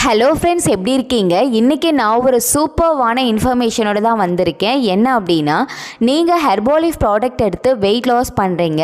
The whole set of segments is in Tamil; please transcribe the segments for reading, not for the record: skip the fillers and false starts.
ஹலோ ஃப்ரெண்ட்ஸ், எப்படி இருக்கீங்க? இன்றைக்கி நான் ஒரு சூப்பர்வான இன்ஃபர்மேஷனோடு தான் வந்திருக்கேன். என்ன அப்படின்னா, நீங்கள் ஹெர்பாலிஃப் ப்ராடக்ட் எடுத்து வெயிட் லாஸ் பண்ணுறீங்க.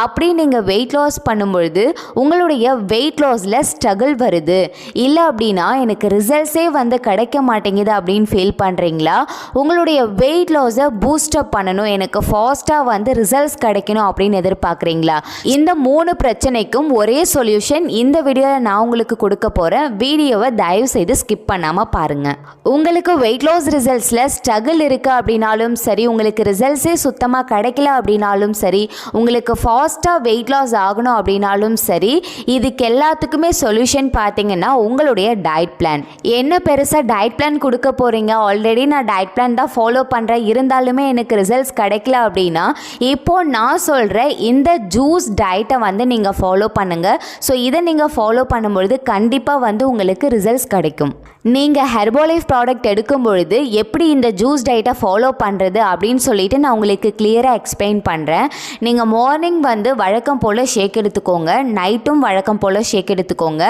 அப்படி நீங்கள் வெயிட் லாஸ் பண்ணும்பொழுது உங்களுடைய வெயிட் லாஸில் ஸ்ட்ரகிள் வருது, இல்லை அப்படின்னா எனக்கு ரிசல்ட்ஸே கிடைக்க மாட்டேங்குது அப்படின்னு ஃபீல் பண்ணுறீங்களா? உங்களுடைய வெயிட் லாஸை பூஸ்டப் பண்ணணும், எனக்கு ஃபாஸ்ட்டாக ரிசல்ட்ஸ் கிடைக்கணும் அப்படின்னு எதிர்பார்க்குறீங்களா? இந்த 3 பிரச்சனைக்கும் ஒரே சொல்யூஷன் இந்த வீடியோவில் நான் உங்களுக்கு கொடுக்க போகிறேன். வீடியோவை தயவு செய்து ஸ்கிப் பண்ணாமல் பாருங்கள். உங்களுக்கு வெயிட் லாஸ் ரிசல்ட்ஸில் ஸ்ட்ரகிள் இருக்குது அப்படின்னாலும் சரி, உங்களுக்கு ரிசல்ட்ஸே சுத்தமாக கிடைக்கல அப்படின்னாலும் சரி, உங்களுக்கு ஃபாஸ்ட்டாக வெயிட் லாஸ் ஆகணும் அப்படின்னாலும் சரி, இதுக்கு எல்லாத்துக்குமே சொல்யூஷன் பார்த்தீங்கன்னா உங்களுடைய டயட் பிளான். என்ன பெருசாக டயட் பிளான் கொடுக்க போகிறீங்க? ஆல்ரெடி நான் டயட் பிளான் தான் ஃபாலோ பண்ணுறேன், இருந்தாலுமே எனக்கு ரிசல்ட்ஸ் கிடைக்கல அப்படின்னா இப்போது நான் சொல்கிற இந்த ஜூஸ் டயட்டை நீங்கள் ஃபாலோ பண்ணுங்கள். ஸோ இதை நீங்கள் ஃபாலோ பண்ணும்பொழுது கண்டிப்பாக உங்களுக்கு ரிசல்ட்ஸ் கிடைக்கும். நீங்கள் ஹெர்பாலைஃப் ப்ராடக்ட் எடுக்கும் பொழுது எப்படி இந்த ஜூஸ் டயட்டை ஃபாலோ பண்ணுறது அப்படின்னு சொல்லிட்டு நான் உங்களுக்கு கிளியராக எக்ஸ்பிளைன் பண்ணுறேன். நீங்கள் மார்னிங் வழக்கம் போல் ஷேக் எடுத்துக்கோங்க, நைட்டும் வழக்கம் போல் ஷேக் எடுத்துக்கோங்க.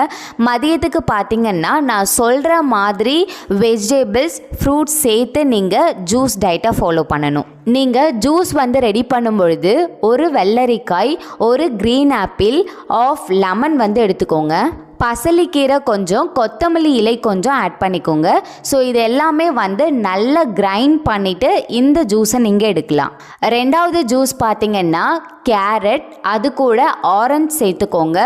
மதியத்துக்கு பார்த்தீங்கன்னா நான் சொல்கிற மாதிரி வெஜிடபிள்ஸ் ஃப்ரூட்ஸ் சேர்த்து நீங்கள் ஜூஸ் டயட்டை ஃபாலோ பண்ணணும். நீங்கள் ஜூஸ் ரெடி பண்ணும் பொழுது ஒரு வெள்ளரிக்காய், ஒரு க்ரீன் ஆப்பிள், ஆஃப் லெமன் எடுத்துக்கோங்க. பசலிக்கீரை கொஞ்சம், கொத்தமல்லி இலை கொஞ்சம் ஆட் பண்ணிக்கோங்க. ஸோ இது எல்லாமே நல்லா கிரைண்ட் பண்ணிவிட்டு இந்த ஜூஸை நீங்கள் எடுக்கலாம். ரெண்டாவது ஜூஸ் பார்த்தீங்கன்னா கேரட், அது கூட ஆரஞ்சு சேர்த்துக்கோங்க.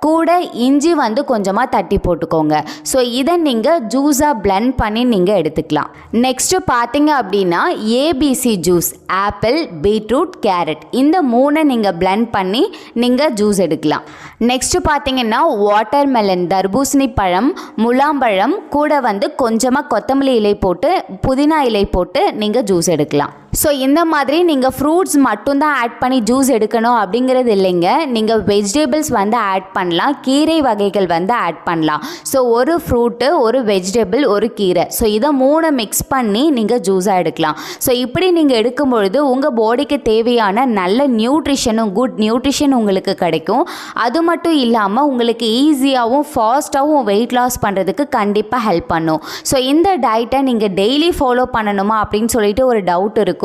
கூட இஞ்சி கொஞ்சமாக தட்டி போட்டுக்கோங்க. ஸோ இதை நீங்கள் ஜூஸாக பிளெண்ட் பண்ணி நீங்கள் எடுத்துக்கலாம். நெக்ஸ்ட்டு பார்த்தீங்க அப்படின்னா ABC juice, apple, beetroot, carrot, இந்த 3 நீங்கள் பிளெண்ட் பண்ணி நீங்கள் ஜூஸ் எடுக்கலாம். நெக்ஸ்ட்டு பார்த்தீங்கன்னா வாட்டர் மெலன், தர்பூசணி பழம், முலாம்பழம், கூட கொஞ்சமாக கொத்தமல்லி இலை போட்டு புதினா இலை போட்டு நீங்கள் ஜூஸ் எடுக்கலாம். ஸோ இந்த மாதிரி நீங்கள் ஃப்ரூட்ஸ் மட்டும்தான் ஆட் பண்ணி ஜூஸ் எடுக்கணும் அப்படிங்கிறது இல்லைங்க. நீங்கள் வெஜிடபிள்ஸ் ஆட் பண்ணலாம், கீரை வகைகள் ஆட் பண்ணலாம். ஸோ ஒரு ஃப்ரூட்டு, ஒரு வெஜிடபிள், ஒரு கீரை, ஸோ இதை 3 மிக்ஸ் பண்ணி நீங்கள் ஜூஸாக எடுக்கலாம். ஸோ இப்படி நீங்கள் எடுக்கும் பொழுது உங்கள் பாடிக்கு தேவையான நல்ல நியூட்ரிஷனும், குட் நியூட்ரிஷன் உங்களுக்கு கிடைக்கும். அது மட்டும் இல்லாமல் உங்களுக்கு ஈஸியாகவும் ஃபாஸ்ட்டாகவும் வெயிட் லாஸ் பண்ணுறதுக்கு கண்டிப்பாக ஹெல்ப் பண்ணும். ஸோ இந்த டயட்டை நீங்கள் டெய்லி ஃபாலோ பண்ணணுமா அப்படின்னு சொல்லிட்டு ஒரு டவுட் இருக்கும்.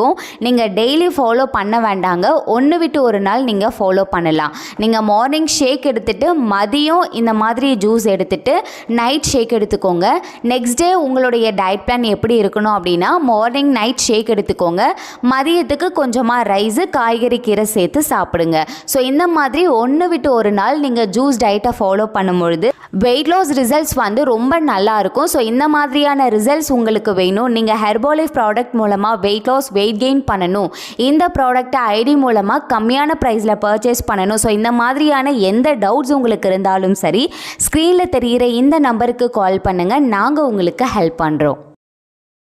நீங்கள் டெய்லி ஃபாலோ பண்ண வேண்டாங்க, ஒன்று விட்டு ஒரு நாள் நீங்கள் ஃபாலோ பண்ணலாம். நீங்கள் மார்னிங் ஷேக் எடுத்துகிட்டு மதியம் இந்த மாதிரி ஜூஸ் எடுத்துகிட்டு நைட் ஷேக் எடுத்துக்கோங்க. நெக்ஸ்ட் டே உங்களுடைய டயட் பிளான் எப்படி இருக்கணும் அப்படின்னா மார்னிங் நைட் ஷேக் எடுத்துக்கோங்க, மதியத்துக்கு கொஞ்சமாக ரைஸு, காய்கறி, கீரை சேர்த்து சாப்பிடுங்க. ஸோ இந்த மாதிரி ஒன்று விட்டு ஒரு நாள் நீங்கள் ஜூஸ் டயட்டை ஃபாலோ பண்ணும்பொழுது வெயிட் லாஸ் ரிசல்ட்ஸ் ரொம்ப நல்லா இருக்கும். ஸோ இந்த மாதிரியான ரிசல்ட்ஸ் உங்களுக்கு வேணும், நீங்கள் ஹெர்பாலைஃப் ப்ராடக்ட் மூலமாக வெயிட் லாஸ், வெயிட் கெயின் பண்ணணும், இந்த ப்ராடக்ட்டை ஐடி மூலமாக கம்மியான ப்ரைஸில் பர்ச்சேஸ் பண்ணணும். ஸோ இந்த மாதிரியான எந்த டவுட்ஸ் உங்களுக்கு இருந்தாலும் சரி, ஸ்க்ரீனில் தெரிகிற இந்த நம்பருக்கு கால் பண்ணுங்கள், நாங்கள் உங்களுக்கு ஹெல்ப் பண்ணுறோம்.